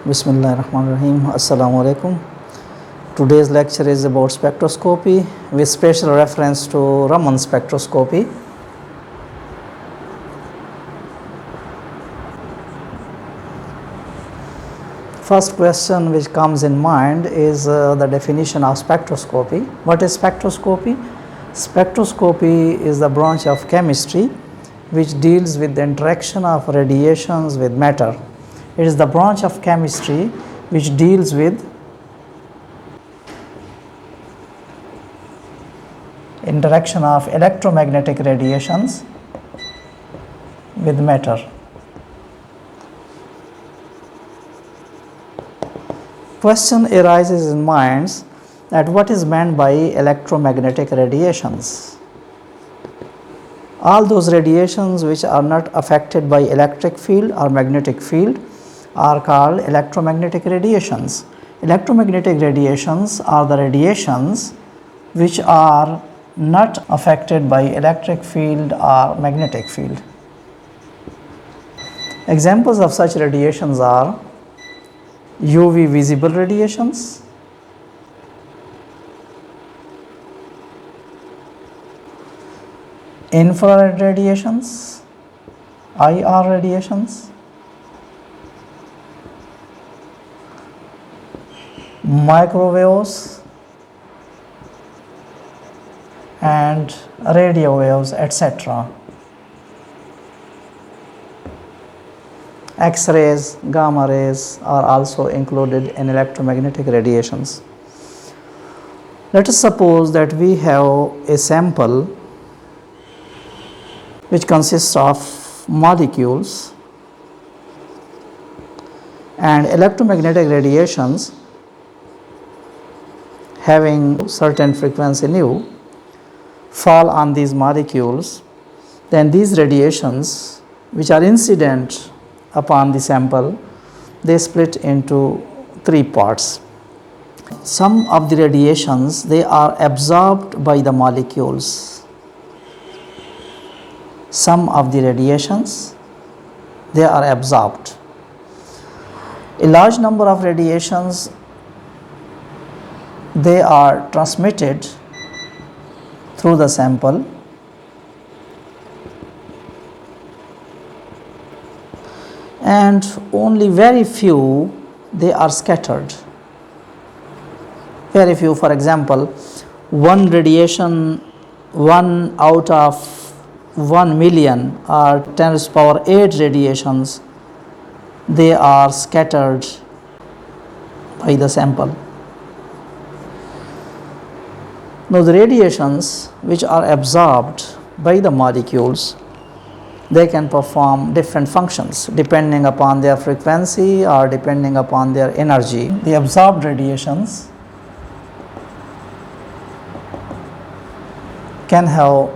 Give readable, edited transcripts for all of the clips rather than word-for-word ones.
Bismillahirrahmanirrahim. Assalamu alaikum. Today's lecture is about spectroscopy with special reference to Raman spectroscopy. First question which comes in mind is the definition of spectroscopy. What is spectroscopy? Spectroscopy is the branch of chemistry which deals with the interaction of radiations with matter. It is the branch of chemistry which deals with interaction of electromagnetic radiations with matter. Question arises in minds that what is meant by electromagnetic radiations? All those radiations which are not affected by electric field or magnetic field are called electromagnetic radiations. Electromagnetic radiations are the radiations which are not affected by electric field or magnetic field. Examples of such radiations are UV visible radiations, infrared radiations, IR radiations, microwaves and radio waves, etc. X-rays, gamma rays are also included in electromagnetic radiations. Let us suppose that we have a sample which consists of molecules, and electromagnetic radiations having certain frequency nu fall on these molecules. Then these radiations which are incident upon the sample, they split into three parts. Some of the radiations, they are absorbed by the molecules. Some of the radiations, they are absorbed. A large number of radiations, they are transmitted through the sample, and only very few, they are scattered. Very few. For example, one radiation, 1 out of 1 million or 10 to the power 8 radiations, they are scattered by the sample. Now the radiations which are absorbed by the molecules, they can perform different functions depending upon their frequency or depending upon their energy. The absorbed radiations can have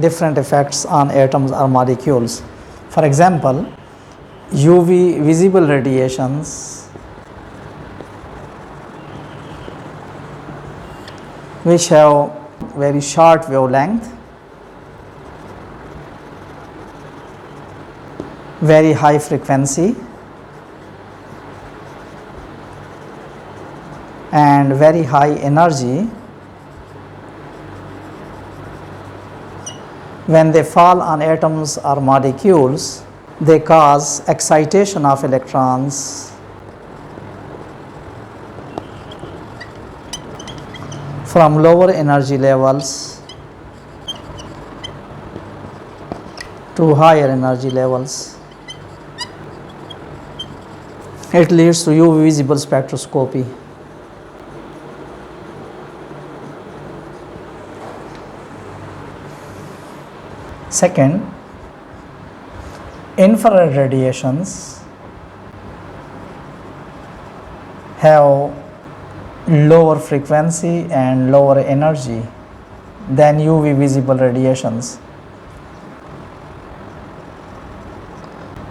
different effects on atoms or molecules. For example, UV visible radiations which have very short wavelength, very high frequency and very high energy, when they fall on atoms or molecules, they cause excitation of electrons from lower energy levels to higher energy levels. It leads to UV visible spectroscopy. Second, infrared radiations have lower frequency and lower energy than UV visible radiations.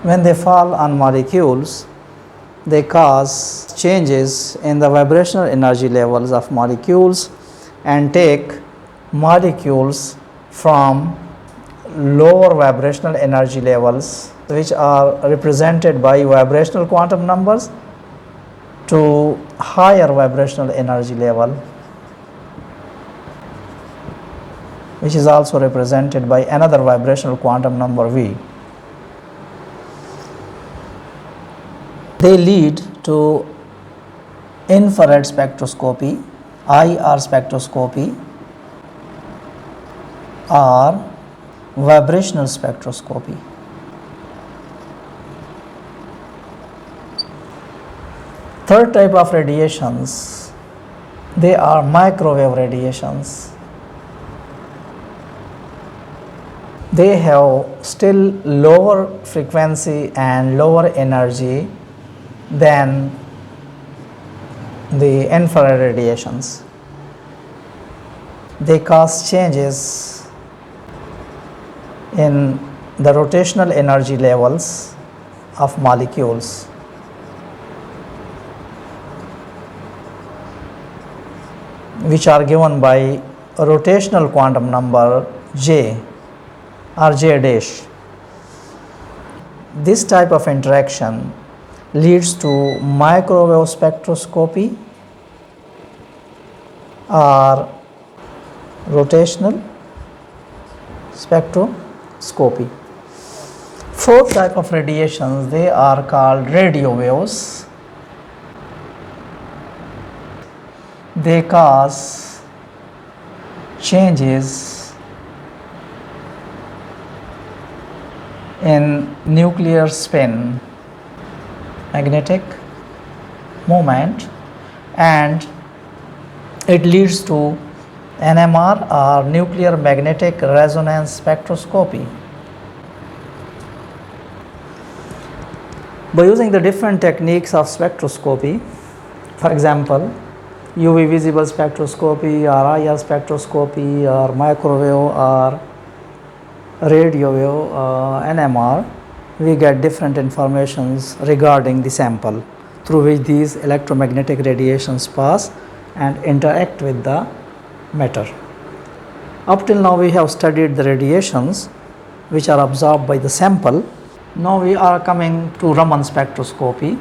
When they fall on molecules, they cause changes in the vibrational energy levels of molecules and take molecules from lower vibrational energy levels, which are represented by vibrational quantum numbers, to higher vibrational energy level, which is also represented by another vibrational quantum number V. They lead to infrared spectroscopy, IR spectroscopy, or vibrational spectroscopy. Third type of radiations, they are microwave radiations. They have still lower frequency and lower energy than the infrared radiations. They cause changes in the rotational energy levels of molecules. Which are given by a rotational quantum number J or J dash. This type of interaction leads to microwave spectroscopy or rotational spectroscopy. Fourth type of radiations, they are called radio waves. They cause changes in nuclear spin, magnetic moment, and it leads to NMR or nuclear magnetic resonance spectroscopy. By using the different techniques of spectroscopy, for example, UV visible spectroscopy or IR spectroscopy or microwave or radio wave NMR, we get different informations regarding the sample through which these electromagnetic radiations pass and interact with the matter. Up till now we have studied the radiations which are absorbed by the sample. Now we are coming to Raman spectroscopy.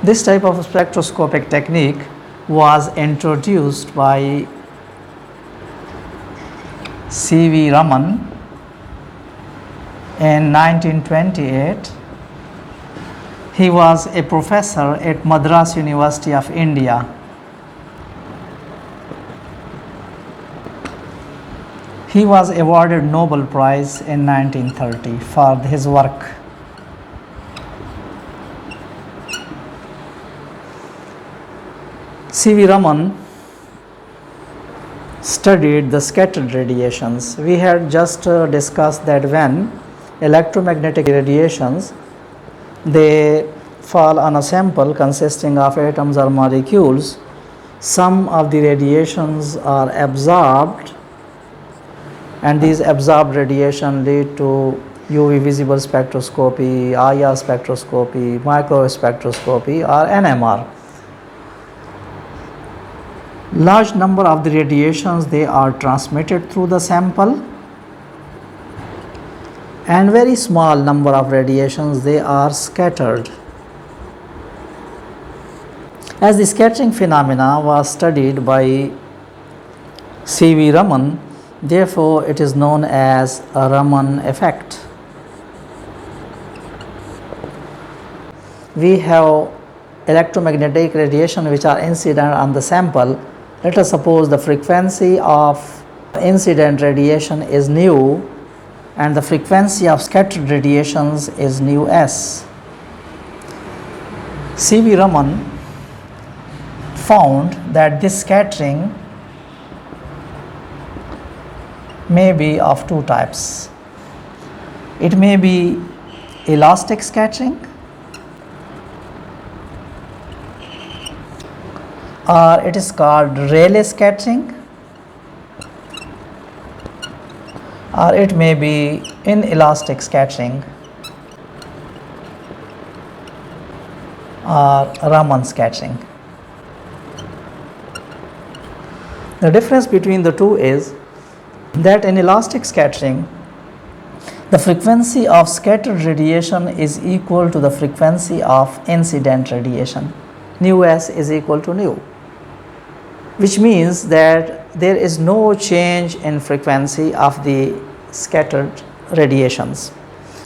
This type of spectroscopic technique was introduced by C.V. Raman in 1928. He was a professor at Madras University of India. He was awarded Nobel Prize in 1930 for his work. C.V. Raman studied the scattered radiations. We had just discussed that when electromagnetic radiations, they fall on a sample consisting of atoms or molecules, some of the radiations are absorbed, and these absorbed radiation lead to UV visible spectroscopy, IR spectroscopy, microwave spectroscopy, or NMR. Large number of the radiations, they are transmitted through the sample, and very small number of radiations, they are scattered. As the scattering phenomena was studied by C.V. Raman, therefore it is known as a Raman effect. We have electromagnetic radiation which are incident on the sample. Let us suppose the frequency of incident radiation is nu and the frequency of scattered radiations is nu s. C.V. Raman found that this scattering may be of two types. It may be elastic scattering or it is called Rayleigh scattering, or it may be inelastic scattering or Raman scattering. The difference between the two is that in elastic scattering, The frequency of scattered radiation is equal to the frequency of incident radiation. Nu s is equal to nu, which means that there is no change in frequency of the scattered radiations.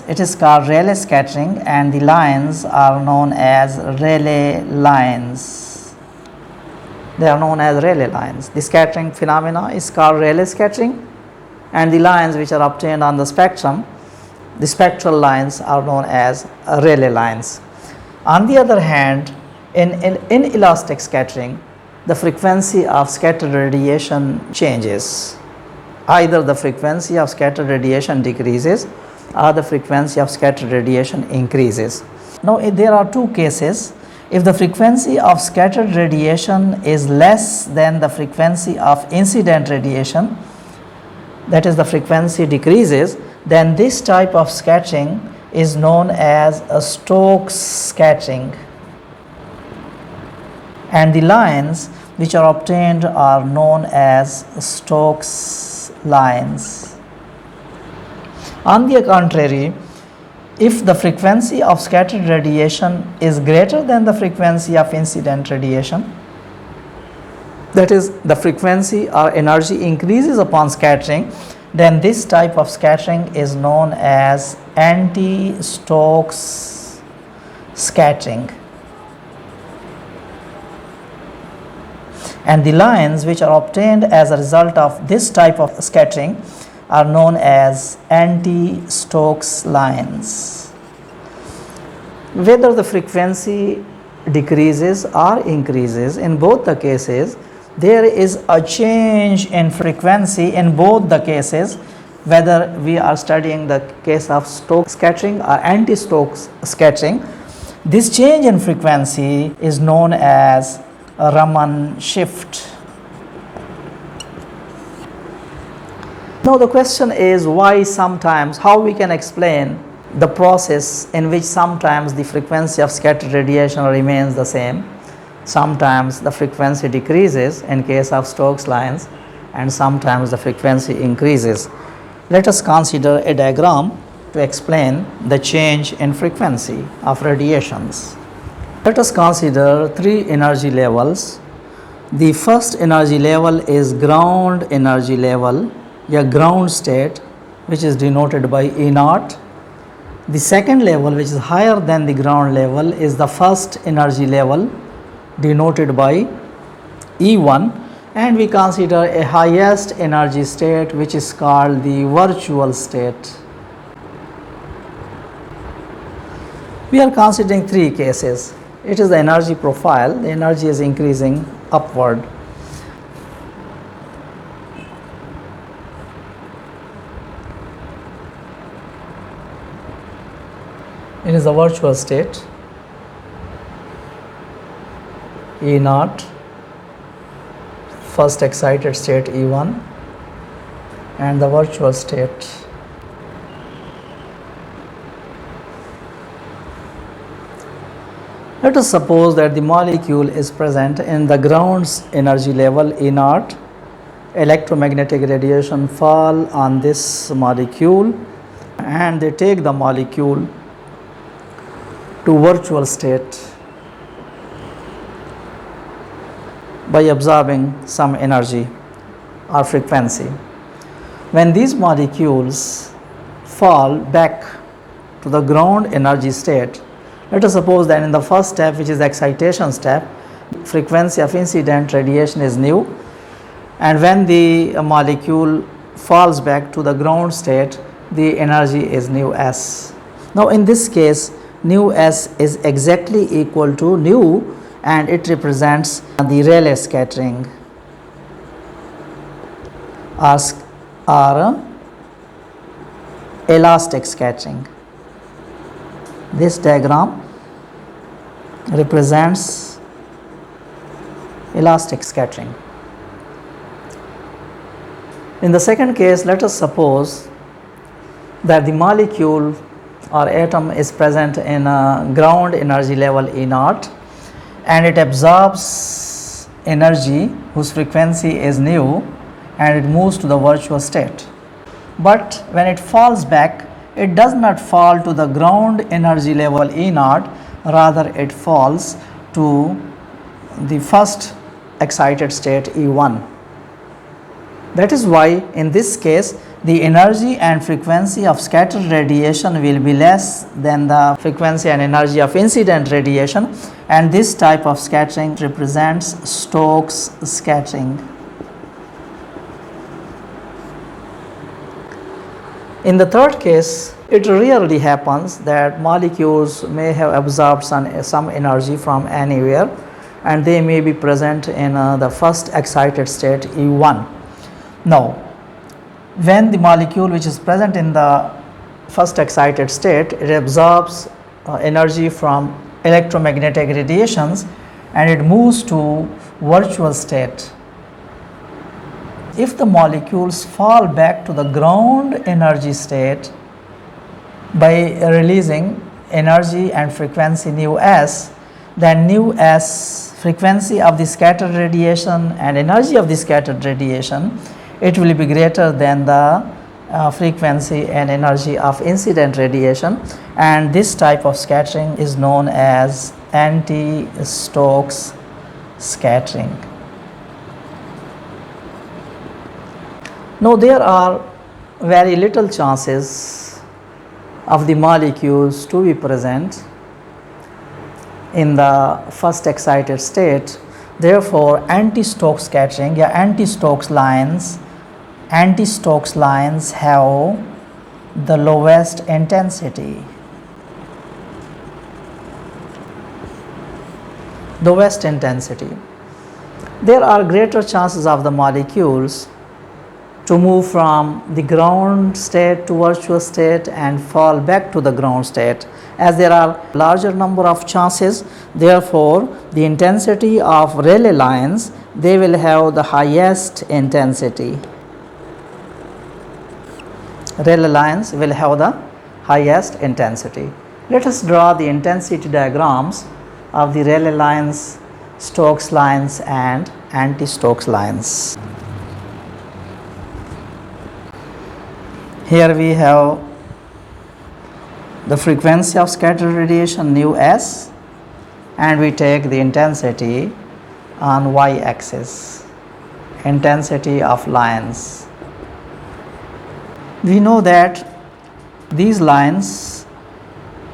It is called Rayleigh scattering, and the lines are known as Rayleigh lines. They are known as Rayleigh lines. The scattering phenomena is called Rayleigh scattering, and the lines which are obtained on the spectrum, the spectral lines, are known as Rayleigh lines. On the other hand, in inelastic scattering, the frequency of scattered radiation changes. Either the frequency of scattered radiation decreases or the frequency of scattered radiation increases. Now, there are two cases. If the frequency of scattered radiation is less than the frequency of incident radiation, that is, the frequency decreases, then this type of scattering is known as a Stokes scattering, and the lines which are obtained are known as Stokes lines. On the contrary, if the frequency of scattered radiation is greater than the frequency of incident radiation, that is, the frequency or energy increases upon scattering, then this type of scattering is known as anti-Stokes scattering. And the lines which are obtained as a result of this type of scattering are known as anti-Stokes lines. Whether the frequency decreases or increases, in both the cases, there is a change in frequency in both the cases, whether we are studying the case of Stokes scattering or anti-Stokes scattering. This change in frequency is known as a Raman shift. Now the question is, why sometimes, how we can explain the process in which sometimes the frequency of scattered radiation remains the same, sometimes the frequency decreases in case of Stokes lines, and sometimes the frequency increases. Let us consider a diagram to explain the change in frequency of radiations. Let us consider three energy levels. The first energy level is ground energy level, a ground state, which is denoted by E0. The second level, which is higher than the ground level, is the first energy level, denoted by E1, and we consider a highest energy state, which is called the virtual state. We are considering three cases. It is the energy profile. The energy is increasing upward. It is the virtual state, E0, first excited state E1, and the virtual state. Let us suppose that the molecule is present in the ground's energy level E0. Electromagnetic radiation fall on this molecule, and they take the molecule to virtual state by absorbing some energy or frequency. When these molecules fall back to the ground energy state, let us suppose that in the first step, which is the excitation step, frequency of incident radiation is nu, and when the molecule falls back to the ground state, the energy is nu s. Now in this case, nu s is exactly equal to nu, and it represents the Rayleigh scattering or elastic scattering. This diagram represents elastic scattering. In the second case, let us suppose that the molecule or atom is present in a ground energy level E0, and it absorbs energy whose frequency is nu, and it moves to the virtual state. But when it falls back, it does not fall to the ground energy level E naught, rather it falls to the first excited state E1. That is why in this case the energy and frequency of scattered radiation will be less than the frequency and energy of incident radiation, and this type of scattering represents Stokes scattering. In the third case, it rarely happens that molecules may have absorbed some energy from anywhere, and they may be present in the first excited state E1. Now, when the molecule which is present in the first excited state, it absorbs energy from electromagnetic radiations and it moves to virtual state. If the molecules fall back to the ground energy state by releasing energy and frequency nu s, then nu s, frequency of the scattered radiation and energy of the scattered radiation, it will be greater than the frequency and energy of incident radiation, and this type of scattering is known as anti-Stokes scattering. Now, there are very little chances of the molecules to be present in the first excited state. Therefore, anti-Stokes scattering, anti-Stokes lines have the lowest intensity. There are greater chances of the molecules to move from the ground state to virtual state and fall back to the ground state. As there are larger number of chances, therefore the intensity of Rayleigh lines, they will have the highest intensity. Rayleigh lines will have the highest intensity. Let us draw the intensity diagrams of the Rayleigh lines, Stokes lines and anti-Stokes lines. Here we have the frequency of scattered radiation nu s, and we take the intensity on y axis, intensity of lines. We know that these lines,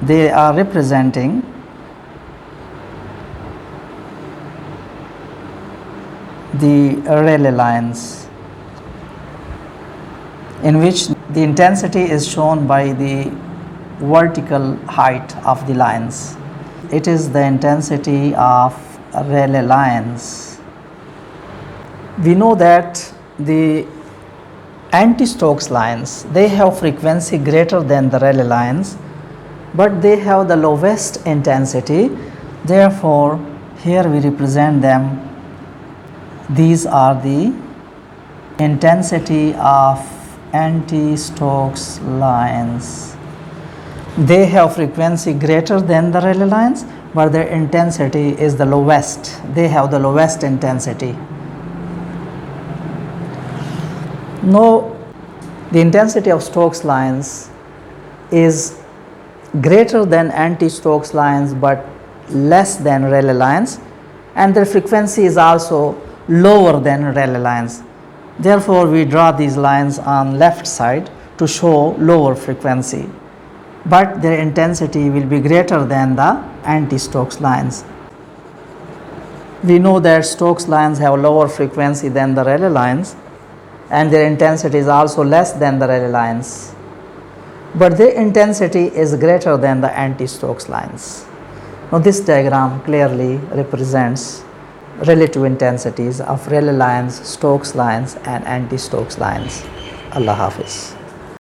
they are representing the Rayleigh lines, in which the intensity is shown by the vertical height of the lines. It is the intensity of Rayleigh lines. We know that the anti-Stokes lines, they have frequency greater than the Rayleigh lines, but they have the lowest intensity. Therefore, here we represent them. These are the intensity of anti-Stokes lines. They have frequency greater than the Rayleigh lines, but their intensity is the lowest. They have the lowest intensity. Now, the intensity of Stokes lines is greater than anti-Stokes lines but less than Rayleigh lines, and their frequency is also lower than Rayleigh lines. Therefore, we draw these lines on left side to show lower frequency, but their intensity will be greater than the anti-Stokes lines. We know that Stokes lines have lower frequency than the Rayleigh lines, and their intensity is also less than the Rayleigh lines, but their intensity is greater than the anti-Stokes lines. Now, this diagram clearly represents relative intensities of Rayleigh lines, Stokes lines and anti-Stokes lines. Allah Hafiz.